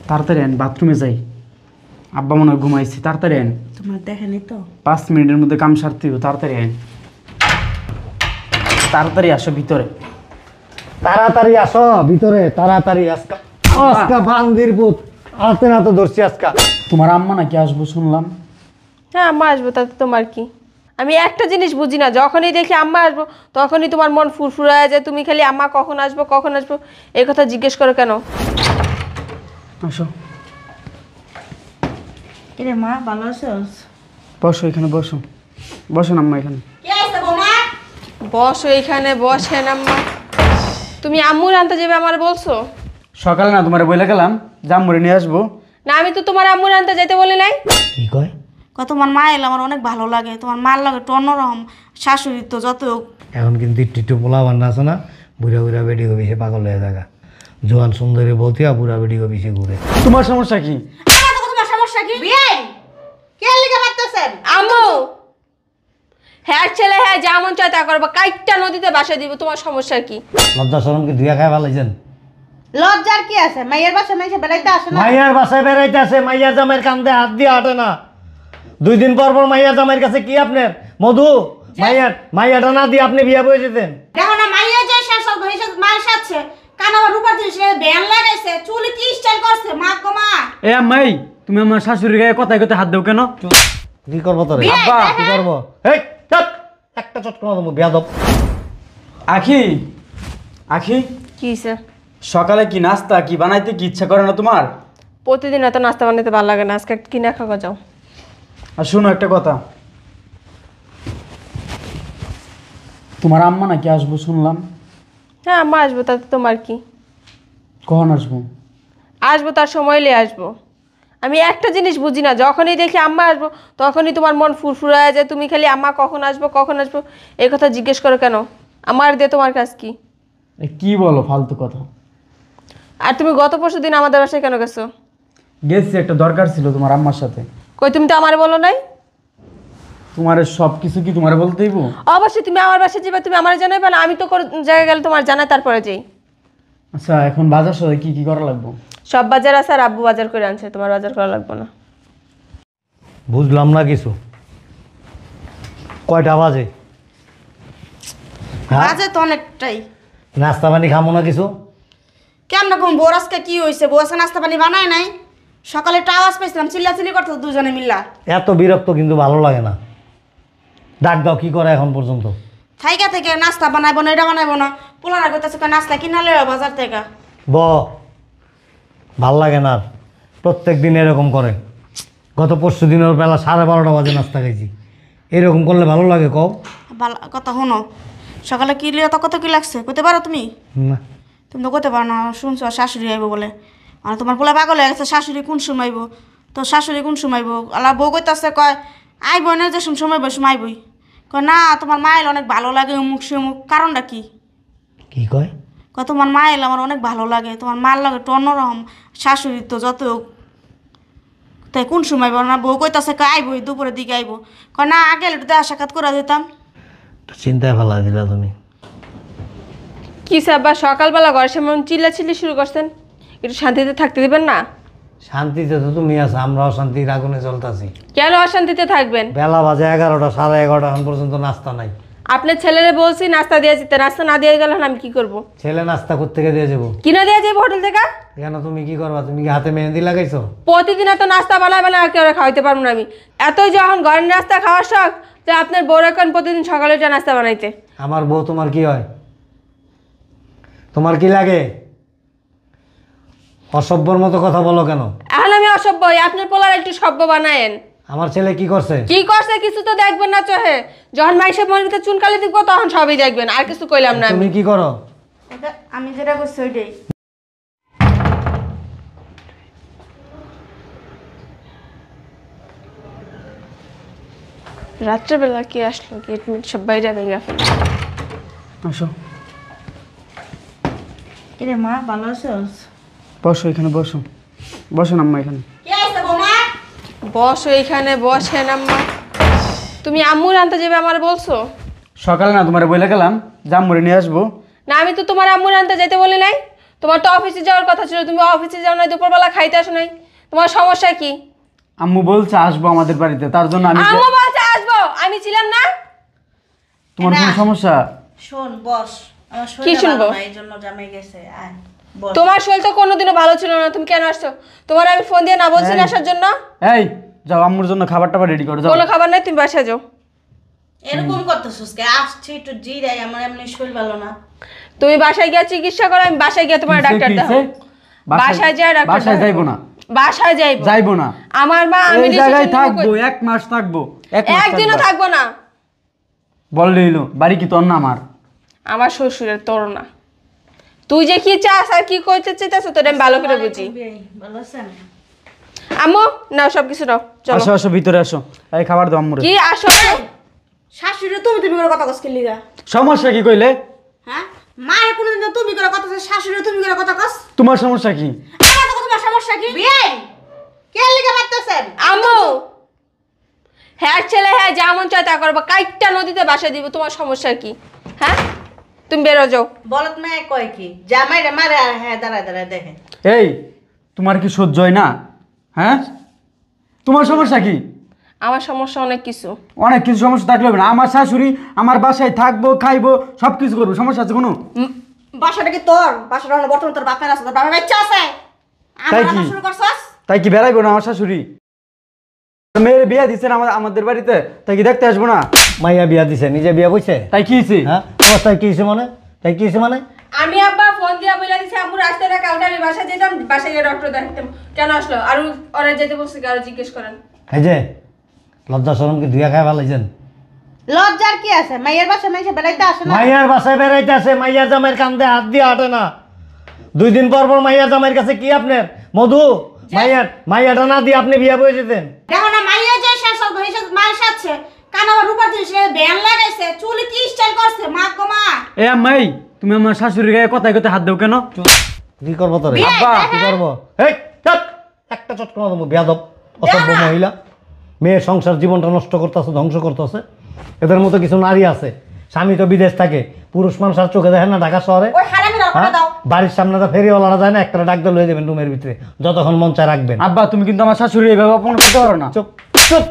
তাড়াতাড়ি আন, বাথরুমে যাই। আব্বা মনে হয় ঘুমাইছি, তাড়াতাড়ি আন। তোমার দেখেনি তো? 5 মিনিটের মধ্যে কাম সারতে হবে, তাড়াতাড়ি আন। তাড়াতাড়ি আসো ভিতরে, তাড়াতাড়ি আসো ভিতরে, তাড়াতাড়ি। আজকা আজকা বান্দির পুত আসতে না তো ধরছি আজকা। তোমার আম্মা নাকি আসবো শুনলাম। হ্যাঁ আম্মা আসবো, তাতে তোমার কি? আমি একটা জিনিস বুঝি না, যখনই দেখি আম্মা আসবো তখনই তোমার মন ফুরফুরায় যায়। তুমি খালি আম্মা কখন আসবো এই কথা জিজ্ঞেস করো কেন? আসো, কিরে মা, ভালো আছোস? বসো এখানে, বসো বসেন আম্মা এখানে। বসো এখানে, বসেন আম্মা। তুমি আম্মুর আনতে যাবে আমার বলছো? সকালে না তোমার বলে গেলাম জাম্মুরে নিয়ে আসবো। না আমি তো তোমার আম্মুর আনতে যেতে বলি নাই। কি কয়? তোমার মা এলে আমার অনেক ভালো লাগে। তোমার মার লাগে একটু অন্যরকম। শাশুড়ি তো যত এখন কিন্তু একটু পোলা বান্না আছে না, বুড়া বুড়া বেডি গো বেশি পাগল হয়ে থাকা। জোয়ান সুন্দরী বলতিয়া বুড়া বেডি গো বেশি ঘুরে। তোমার সমস্যা কি? তোমার সমস্যা কি? কে লিখে মারতেছেন? আম্মু হ্যাঁ ছেলে, হ্যাঁ যা মন চায় তা করবো, কাইটটা নদীতে বাসা দিব, তোমার সমস্যা কি? লজ্জা শরম কি ধুয়া খায় ভালাইছেন? লজ্জার কি আছে? মাইয়ের বাসা মাইসে বেড়াইতে আসে না? মাইয়ার বাসায় বেড়াইতে আসে, মাইয়ার জামাইয়ের কান্দে হাত দিয়ে হাঁটে না। 2 দিন পর পর মাইয়ার জামাইয়ের কাছে কি আপনার মধু? মাইয়াটা না দিয়ে আপনি বিয়া বয়ে যেতেন। দেখো না, মাইয়া যে শাসক হইছে, মার সাথে কানা রূপার জিনিস ব্যান লাগাইছে, চুলি কি স্টাইল করছে, মা গো মা। এ আম্মাই, তুমি আমার শাশুড়ির গায়ে কথায় কথায় হাত দাও কেন? কি করবো তোরে? আব্বা কি করবো? এই চট একটা চটকনা দেবো বেয়াদব। আখি, আখি কি স্যার? সকালে কি নাস্তা কি বানাইতে কি ইচ্ছা করে না তোমার? প্রতিদিন এত নাস্তা বানাতে ভালো লাগে না, আজকে কিনা খাওয়া যাও। আর শোনো একটা কথা, তোমার আম্মা নাকি আসবো শুনলাম। হ্যাঁ আম্মা আসবো, তাতে তোমার কি? কখন আসবো? আসবো তার সময় নিয়ে আসবো। আমি একটা জিনিস বুঝি না, যখনই দেখি আম্মা আসবো তখনই তোমার মন ফুরফুরায় যায়। তুমি খালি আম্মা কখন আসবো এই কথা জিজ্ঞেস করো কেন? আমার দিয়ে তোমার কাজ কি? কি বলো ফালতু কথা? আর তুমি গত পরশু দিন আমাদের বাসায় কেন গেছো? গেছি, একটা দরকার ছিল তোমার আম্মার সাথে। কই তুমি তো আমারে বলো নাই। তোমার সব কিছু কি তোমার বলতেইব? অবশ্যই তুমি আমার বাসায় যাবে, তুমি আমার জানাইবে না? আমি তো জায়গায় গেলে তোমার জানাই তারপরে যাই। আচ্ছা এখন বাজার সদাই কি কি করা লাগবে? সব বাজার আছে আর আব্বু বাজার করে আনছে, তোমার বাজার করা লাগবে না। বুঝলাম না কিছু। কয়টা বাজে? বাজে তো অনেকটাই। নাস্তা পানি খামো না কিছু? কেমন রকম বোর আজকে কি হয়েছে? বউ আজকে নাস্তা পানি বানায় নাই? সকালে একটা আওয়াজ পেয়েছিলাম, চিল্লাচিল্লি করতো দুজনে মিল্লা। এত বিরক্ত কিন্তু ভালো লাগে না। ডাক দাও, কি করে এখন পর্যন্ত? থাইকা থেকে নাস্তা বানাইবো না, এটা বানাইবো না। পোলারা কইতাছে নাস্তা কিনালে বাজার থেকে। ভাল লাগে না আর। প্রত্যেক দিন এরকম করে। গত পরশু দিনের বেলা 12:30 বাজে নাস্তা খাইছি। এরকম করলে ভালো লাগে কও? ভালো কথা শোনো, সকালে কি লিয়ে কত কি লাগছে কইতে পারো তুমি? না। তুমি তো কইতে পারো না, শুনছো শাশুড়ি আইবো বলে। আর তোমার পোলা পাগল হয়ে গেছে, শাশুড়ি কোন সময় আইবো? তো শাশুড়ি কোন সময় আইবো? আল্লাহ বউ কইতাছে, কয় আইবো না, যে সময় বসে আইবই। কয় না তোমার মা এলে অনেক ভালো লাগে, অমুক সেমুক। কারণটা কি? কি কয়? কয় তোমার মা এলে আমার অনেক ভালো লাগে, তোমার মার লাগে একটু অন্যরকম। শাশুড়ি তো যত তাই কোন সময় আইবো না? বউ কইতাছে কয় আইবই, দুপুরের দিকে আইবো। কয় না আগে একটু দেখা সাক্ষাৎ করে দিতাম। চিন্তায় ফেলা দিলা তুমি। কি সাব্বা সকালবেলা ঘর সেমন চিল্লাচিল্লি শুরু করছেন? একটু শান্তিতে থাকতে দিবেন না? শান্তিতে তো তুমি আছো, আমরা অশান্তির আগুনে জ্বলতাছি। কেন অশান্তিতে থাকবেন? বেলা বাজে 11টা, 11:30 এখন পর্যন্ত নাস্তা নাই। আপনার ছেলেরে বলছি নাস্তা দিয়ে যেতে, নাস্তা না দিয়ে গেলে আমি কি করব? ছেলে নাস্তা কোত্থেকে দিয়ে যাবো? কিনা দিয়ে যাবো হোটেল থেকে? কেন তুমি কি করবা? তুমি কি হাতে মেহেন্দি লাগাইছো? প্রতিদিন এত নাস্তা বানায় আর কেউ খাওয়াইতে পারবো না আমি। এতই যখন ঘরের নাস্তা খাওয়ার শখ, যে আপনার বউরা এখন প্রতিদিন সকালে উঠে নাস্তা বানাইতে। আমার বউ তোমার কি হয়? তোমার কি লাগে? অসভ্যর মতো কথা বলো কেন? এখন আমি অসভ্য, আপনার পোলার একটু সভ্য বানায়েন। আমার ছেলে কি করছে? কি করছে কিছু তো দেখবেন না চোহে। যখন মাইসের মরিতে চুনকালি দিব তখন সবই দেখবেন, আর কিছু কইলাম না। তুমি কি করো? আমি যেটা করছি ওইটাই। রাত্রেবেলা কি আসলো? গেট মিট সব বাইরে ভেঙে ফেলে। আসো, কিরে মা, ভালো আছোস? বসো এখানে, বসো বসেন আম্মা এখানে। বসো এখানে, বসেন আম্মা। তুমি আম্মুর আনতে যাবে আমার বলছো? সকালে না তোমার বলে গেলাম জাম্মুরে নিয়ে আসবো। না আমি তো তোমার আম্মুর আনতে যাইতে বলি নাই। তোমার তো অফিসে যাওয়ার কথা ছিল, তুমি অফিসে যাও নাই, দুপুরবেলা খাইতে আসো নাই, তোমার সমস্যা কি? আম্মু বলছে আসবো আমাদের বাড়িতে, তার জন্য আমি আম্মু বলছে আসবো, আমি ছিলাম না। তোমার কোনো সমস্যা? শোন বস, আমার কি শরীর শুনবো? এই জন্য জামাই গেছে। আয় বস। তোমার শরীর তো কোনোদিনও ভালো ছিল না, তুমি কেন আসছো? তোমার আমি ফোন দিয়ে না বলছি না আসার জন্য? এই যাও আম্মুর জন্য খাবার টাবার রেডি করো, যাও। কোনো খাবার নাই, তুমি বাসায় যাও। এরকম করতেছিস কে? আসছি একটু জিরাই, আমার এমনি শরীর ভালো না। তুমি বাসায় গিয়ে চিকিৎসা করো, আমি বাসায় গিয়ে তোমার ডাক্তার দেখাবো। বাসায় যা ডাক্তার বাসায় দেখাবো। যাইবো না, বাসায় যাইবো। যাইবো না। আমার মা আমি এই জায়গায় decision থাকবো, নিবো। 1 মাস থাকবো, 1 মাস একদিনও থাকবো। থাকবো না। বললে হইলো, বাড়ি কি তোর না আমার? আমার শ্বশুরের, তোর না। তুই যে কি চাস আর কি করতে চাইতেছ তোর আমি ভালো করে বুঝি। ভালো আছেন? আম্মু নাও সবকিছু নাও, চলো। আসো আসো ভিতরে আসো, এই খাবার দাও আম্মুরে। কি আসো? শাশুড়ি তুমি তুমি করে কথা কস কি লিগা? সমস্যা কি কইলে? হ্যাঁ, মায়ের কোনদিন তুমি করে কথা কস, শাশুড়ি তুমি করে কথা কস? তোমার সমস্যা কি? আমার তো তোমার সমস্যা কি? বিয়ে কে লিগা বাড়তেছেন? আম্মু হ্যাঁ ছেলে হ্যাঁ যা মন চায় তা করবো, কাইটটা নদীতে বাসা দিব, তোমার সমস্যা কি? হ্যাঁ তুমি বেরো যাও। বলত মেয়ে কয় কি? জামাই রে মারে আর হ্যাঁ দাঁড়ায় দাঁড়ায় দেখে। এই তোমার কি সহ্য হয় না? হ্যাঁ, তোমার সমস্যা কি? আমার সমস্যা অনেক কিছু। অনেক কিছু সমস্যা থাকলে হবে না। আমার শাশুড়ি আমার বাসায় থাকবো, খাইবো, সব কিছু করবো, সমস্যা আছে কোনো? বাসাটা কি তোর? বাসাটা হলো বর্তমান তোর বাপের আছে, তোর বাপের বাচ্চা আছে। তাই আমার কি? শুরু করছস? তাই কি বেড়াইবো না আমার শাশুড়ি? মেয়ের বিয়ে দিচ্ছেন আমাদের বাড়িতে, তাই কি দেখতে আসবো না? মাইয়া বিয়া দিছে, নিজে বিয়া বইছে? তাই কি হয়েছে? হ্যাঁ, অবস্থায় কি হয়েছে মানে? তাই কি হয়েছে মানে? আমি আব্বা ফোন দিয়া বলে দিছি আম্মুর আসতে না, কালকে আমি বাসায় যেতাম, বাসায় গিয়ে ডক্টর দেখাতাম। কেন আসলো? আর ওরা যেতে বলছে কি? আরো জিজ্ঞেস করেন। এই যে লজ্জা শরম কি দুইয়া খাই ভালাইছেন? লজ্জার কি আছে? মাইয়ের বাসায় মাইসে বেড়াইতে আসে না? মাইয়ার বাসায় বেড়াইতে আসে, মাইয়ার জামাইয়ের কান্দে হাত দিয়ে হাঁটে না। 2 দিন পর পর মাইয়ার জামাইয়ের কাছে কি আপনার মধু? মাইয়াটা না দিয়ে আপনি বিয়া বয়ে যেতেন। দেখো না মাইয়া যে শেষ হইছে, মায়ের সাথে কান আমার রূপার জিনিস ব্যান লাগাইছে, চুলে কি স্টাইল করছে, মা গো মা। এ আম্মাই, তুমি আমার শাশুড়ির গায়ে কথায় কথায় হাত দাও কেন? কি করবো তোরে? বিয়ে আব্বা, কি করবো? এই চুপ! একটা চটকনা দেবো, বেয়াদব অসভ্য মহিলা। মেয়ের সংসার জীবনটা নষ্ট করতেছে, ধ্বংস করতেছে। এদের মতো কিছু নারী আছে, স্বামী তো বিদেশ থাকে, পুরুষ মানুষ আর চোখে দেখেন না ঢাকা শহরে। ওই হারামি হ্যাঁ? রকমটা দাও। বাড়ির সামনে তো ফেরিওয়ালারা যায় না, একটা ডাক দিয়ে লয়ে যাবেন রুমের ভিতরে, যতক্ষণ মন চায় রাখবেন। আব্বা তুমি কিন্তু আমার শাশুড়ি এইভাবে অপমান করতে পারো না। চুপ চুপ!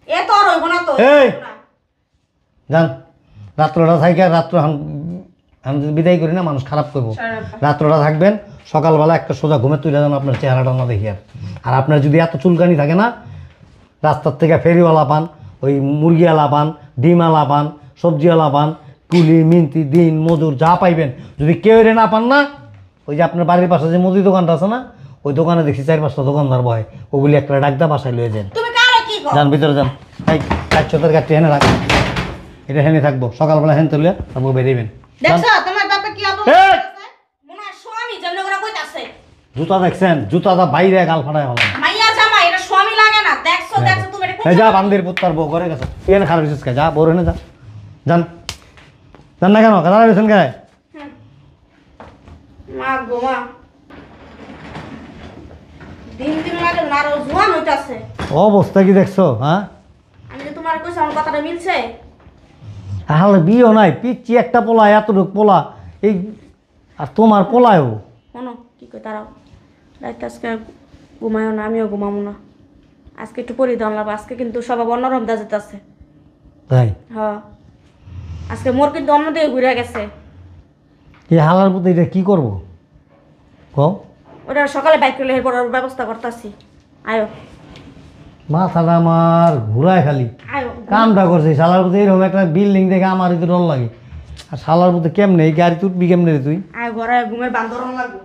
এ তো আর হইব না তো। এই! যান, রাত্রটা থাকি, আর রাত্র আমি যদি বিদায় করি না মানুষ খারাপ করবো। রাত্রটা থাকবেন, সকালবেলা একটা সোজা ঘুমে তুলে যেন আপনার চেহারাটা না দেখি। আর আপনার যদি এত চুলকানি থাকে না, রাস্তার থেকে ফেরিওয়ালা পান, ওই মুরগিওয়ালা পান, ডিমওয়ালা পান, সবজিওয়ালা পান, কুলি মিন্তি দিন মজুর যা পাইবেন, যদি কেউ না পান না, ওই যে আপনার বাড়ির পাশে যে মুদি দোকানটা আছে না, ওই দোকানে দেখি 4-5টা দোকানদার বয়, ওগুলি একটা ডাকদা বাসায় লয়ে যান। তুমি কারে কি কর? যান ভিতরে যান। এই কাচ্চতের কাঠটি হেনে রাখ, এটা হেনে থাকবো, সকালবেলা হেন তুলে তারপর বেরিয়েবেন। দেখছো তোমার বাপে কি অবস্থা এই! করতেছে? মনে হয় স্বামী যেমন করে কইতাছে। জুতা দেখছেন? জুতাটা বাইরে গাল ফাটায় হলাম। মাইয়া জামাই এটা স্বামী লাগে না। দেখছো দেখছো তুমি এটা এই যা বান্দির পুত্তার বউ করে গেছে, তুই এনে খারাপ হয়েছিস কে? যা বড় হেনে যা, যান। যান না কেন? কাদা বেছেন কে? মা গো মা। দিন দিন লাগে না আরো জোয়ান হইতাছে। অবস্থা কি দেখছো? হ্যাঁ, আমি যে তোমার কইছি আমার কথাটা মিলছে? তাহলে বিয়েও নাই, পিচ্ছি একটা পোলা, এতটুক পোলা, এই আর তোমার পোলায়ও। শোনো কি কই তারাও রাইতে আজকে ঘুমায়ও না, আমিও ঘুমাবো না। আজকে একটু পরিধান লাগবে, আজকে কিন্তু সবাই অন্যরকম দা যেতেছে। তাই হ্যাঁ, আজকে মোর কিন্তু অন্য দিকে ঘুরে গেছে। এই হালার মতো এটা কি করবো কও? ওটা সকালে বাইক করলে এরপর ওর ব্যবস্থা করতেছি। আয়ো মাথাটা আমার ঘুরায় খালি। আয়ো কামটা করছে শালার প্রতি, এরকম একটা বিল্ডিং দেখে আমার তো ডর লাগে। আর শালার প্রতি কেমনে এই গাড়ি তুটবি কেমনে রে তুই? আয় ঘরে ঘুমের বান্দরন লাগবো।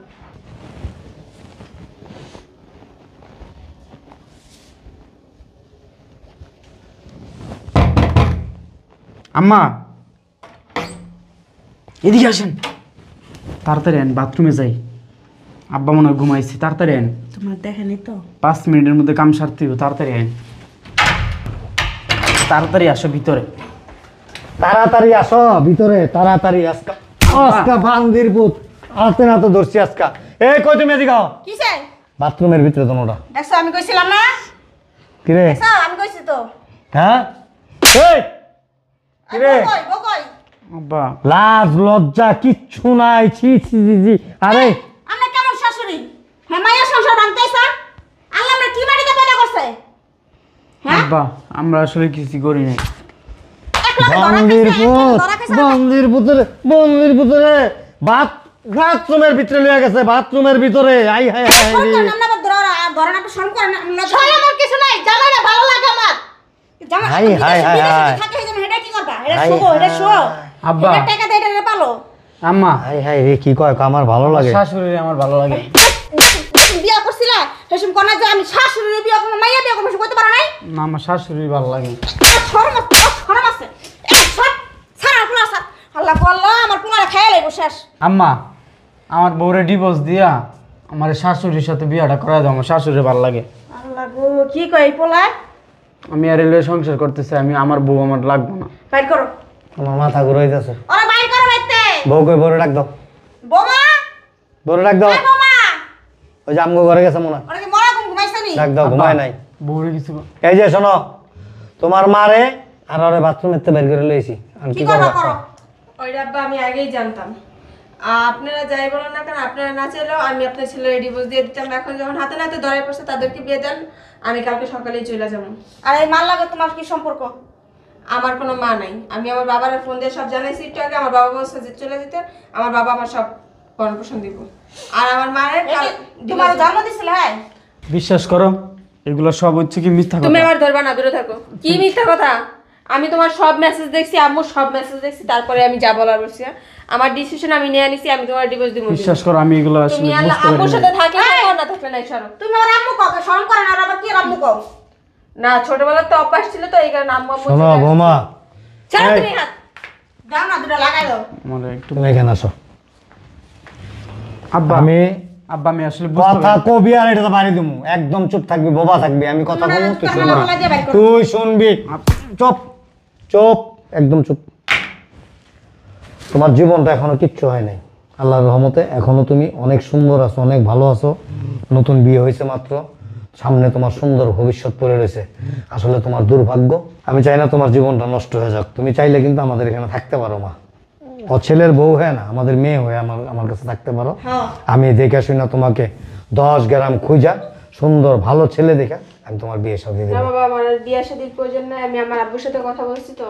আম্মা এদিকে আসেন, তাড়াতাড়ি আন, বাথরুমে যাই। আব্বা মনে হয় ঘুমাইছি, তাড়াতাড়ি আন। তোমার দেখেনি তো? 5 মিনিটের মধ্যে কাম সারতে হবে, তাড়াতাড়ি আন। তাড়াতাড়ি আসো ভিতরে। তাড়াতাড়ি আসো ভিতরে, তাড়াতাড়ি। আজকা আজকা বান্দির পুত আতে না তো ধরছি আজকা। এই কই তুমি এদিকে আও। কিসে? বাথরুমের ভিতরে তোমরা দেখছো আমি কইছিলাম না? কি রে? দেখছো আমি কইছি তো। হ্যাঁ, এই কি রে? কই গো কই? আব্বা লাজ লজ্জা কিচ্ছু নাই, ছি ছি ছি ছি। আরে আমরা কেমন শাশুড়ি? হ্যাঁ, মায়ের সংসার ভাঙতেছে। আল্লাহ আমরা কি মাটিতে পয়দা করছে? হ্যাঁ, আব্বা আমরা আসলে কিছু করি নাই। বন্দির পুত, বন্দির পুতরে বাথরুমের ভিতরে লয়ে গেছে, বাথরুমের ভিতরে। আই হাই হাই রে। ধরেন আপনি শরম করেন না। শরম আমার কিছু নাই, জামাইরা ভালো লাগে আমার। জামাই হাই হাই হাই হাই। থাকে যেন এটা কি করবা? এটা হাই শুভ, এটা শো। আব্বা। এটা টাকা দিয়ে এটা পালো। আম্মা হাই হাই রে, কি কয় আমার ভালো লাগে। শাশুড়ি আমার ভালো লাগে। বিয়া করছিলা সেসম কোন যে আমি শাশুড়ি বিয়া করব, মাইয়া বিয়া করব, করতে পারো নাই? না আমার শাশুড়ি ভালো লাগে। শরম আছে, শরম আছে। এই সব সারা পুরা সার। আল্লাহ আল্লাহ আমার পুরা খেয়ে লাইব শেষ। আম্মা আমার বউরে ডিভোর্স দিয়া আমার শাশুড়ির সাথে বিয়াটা করাই দাও, আমার শাশুড়ি ভালো লাগে। আল্লাহ গো, কি কই পোলা? আমি আর রেলওয়ে সংসার করতেছি, আমি আমার বউ আমার লাগবে না। বাইর করো। আমার মাথা ঘুরে যাচ্ছে। ওরা বাইর করো বাইতে। বউ কই, বউরে ডাক দাও, বোমা, বউরে ডাক দাও। এই বোমা। ওই যে আমগো ঘরে গেছে মনে হয়। ওরা কি মরা ঘুমাইছে নি? ডাক দাও, ঘুমায় নাই। বউরে কিছু এই যে শোনো, তোমার মারে আর ওরে বাথরুমের থেকে বের করে লইছি। আর কি কি করবা করবা? করো? ওইটা আব্বা আমি আগেই জানতাম। আপনারা যাই বলেন না কেন, আপনারা না চাইলেও আমি আপনার ছেলের ডিভোর্স দিয়ে দিতাম। এখন যখন হাতে নাতে ধরে পড়ছে তাদেরকে বিয়ে দেন, আমি কালকে সকালেই চলে যাবো। আর এই মাল লাগে তোমার কি সম্পর্ক? আমার কোনো মা নাই, আমি আমার বাবার ফোন দিয়ে সব জানাইছি একটু আগে। আমার বাবা বলছে যে চলে যেতে, আমার বাবা আমার সব ভরণ পোষণ দিব। আর আমার মায়ের তোমার জন্ম দিছিল? হ্যাঁ, বিশ্বাস করো এগুলো সব হচ্ছে কি মিথ্যা তুমি কথা। আমার ধরবা না, দূরে থাকো। কি মিথ্যা কথা? আমি তোমার সব মেসেজ দেখছি, আম্মুর সব মেসেজ দেখছি, তারপরে আমি যা বলার বলছি। আমার ডিসিশন আমি নিয়ে নিছি, আমি তোমার ডিভোর্স দিব। বিশ্বাস করো আমি এগুলো আসলে তুমি আল্লাহ বুঝতে আম্মুর পারি হ্যাঁ। সাথে থাকলে থাকো, না থাকলে নাই, সরো। তুমি আমার আম্মু কও, শরম করে না? আর আবার কি আম্মু কও? না, ছোটবেলার তো অভ্যাস ছিল, তো এই কারণে আম্মু আম্মু শোনো বৌমা, ছাড়ো এই। তুমি হাত। দাও না, দুটো লাগাই দাও। আমার একটু তুমি এখানে আসো। আব্বা আব্বা আমি আসলে বুঝতে কথা পারি। কবি আর এটা বাড়ি দিমু, একদম চুপ থাকবি, বোবা থাকবি। আমি কথা বলবো, তুই তোমার শুনবি। গলা দিয়ে বাইর করো। তুই শুনবি। চুপ চুপ, একদম চুপ। তোমার জীবনটা এখনো কিচ্ছু হয় নাই, আল্লাহর রহমতে এখনো তুমি অনেক সুন্দর আছো, অনেক ভালো আছো। নতুন বিয়ে হয়েছে মাত্র, সামনে তোমার সুন্দর ভবিষ্যৎ পড়ে রয়েছে। আসলে তোমার দুর্ভাগ্য, আমি চাই না তোমার জীবনটা নষ্ট হয়ে যাক। তুমি চাইলে কিন্তু আমাদের এখানে থাকতে পারো মা। ও ছেলের বউ হয়ে না, আমাদের মেয়ে হয়ে আমার কাছে থাকতে পারো। হ্যাঁ। আমি দেখে শুই না তোমাকে 10 গ্রাম খুঁজা সুন্দর ভালো ছেলে দেখে আমি তোমার বিয়ে শাদী না দেবো। বাবা, আমার বিয়ে শাদীর প্রয়োজন নাই। আমি আমার আব্বুর সাথে কথা বলছি, তো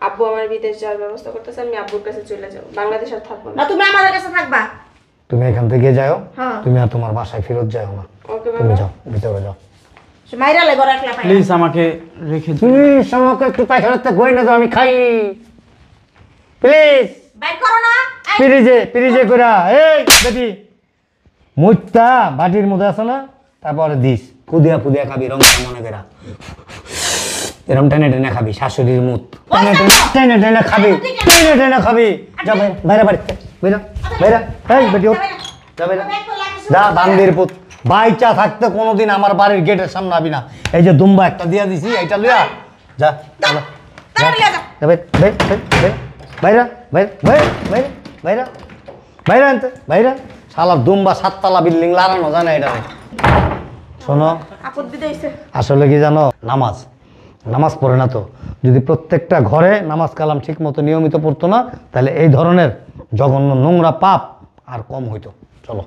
আব্বু আমার বিদেশ যাওয়ার ব্যবস্থা করতেছে। আমি আব্বুর কাছে চলে যাবো, বাংলাদেশ আর থাকবো না। না, তুমি আমাদের কাছে থাকবা। তুমি এখান থেকে যাও, হ্যাঁ। তুমি আর তোমার বাসায় ফেরত যাও না। ওকে তুমি বাবা। যাও, ভিতরে যাও। সে মাইরা লাই বড় একলা পাই। প্লিজ আমাকে রেখে দিন। প্লিজ আমাকে একটু পায়খানাতে গই না, তো আমি খাই। প্লিজ বাইর করো না। এই, ফ্রিজে কইরা। এই বেটি, মুইতা বাটির মধ্যে আছে না, তারপরে দিস ফুদিয়া ফুদিয়া খাবি, রং মনে করা এরম টেনে টেনে খাবি, শাশুড়ির মুত টেনে টেনে টেনে খাবি, টেনে টেনে খাবি। যা বাইরে বাড়িতে বাইরা বাইরা। এই বেটি ওঠ, যা বাইরা যা। বান্দির পুত, বাইচা থাকতে কোনোদিন আমার বাড়ির গেটের সামনে আবি না। এই যে দুম্বা একটা দিয়া দিছি, এইটা লইয়া যা। বাইরা বাইরা বাইরা বাইরা বাইরা বাইরা আনতে বাইরা। শালা দুম্বা 7 তলা বিল্ডিং লাগানো জানে এটা। শোনো, আপদ দিতে হইছে। আসলে কি জানো, নামাজ পড়ে না তো। যদি প্রত্যেকটা ঘরে নামাজ কালাম ঠিক মতো নিয়মিত পড়তো না, তাহলে এই ধরনের জঘন্য নোংরা পাপ আর কম হইতো। চলো।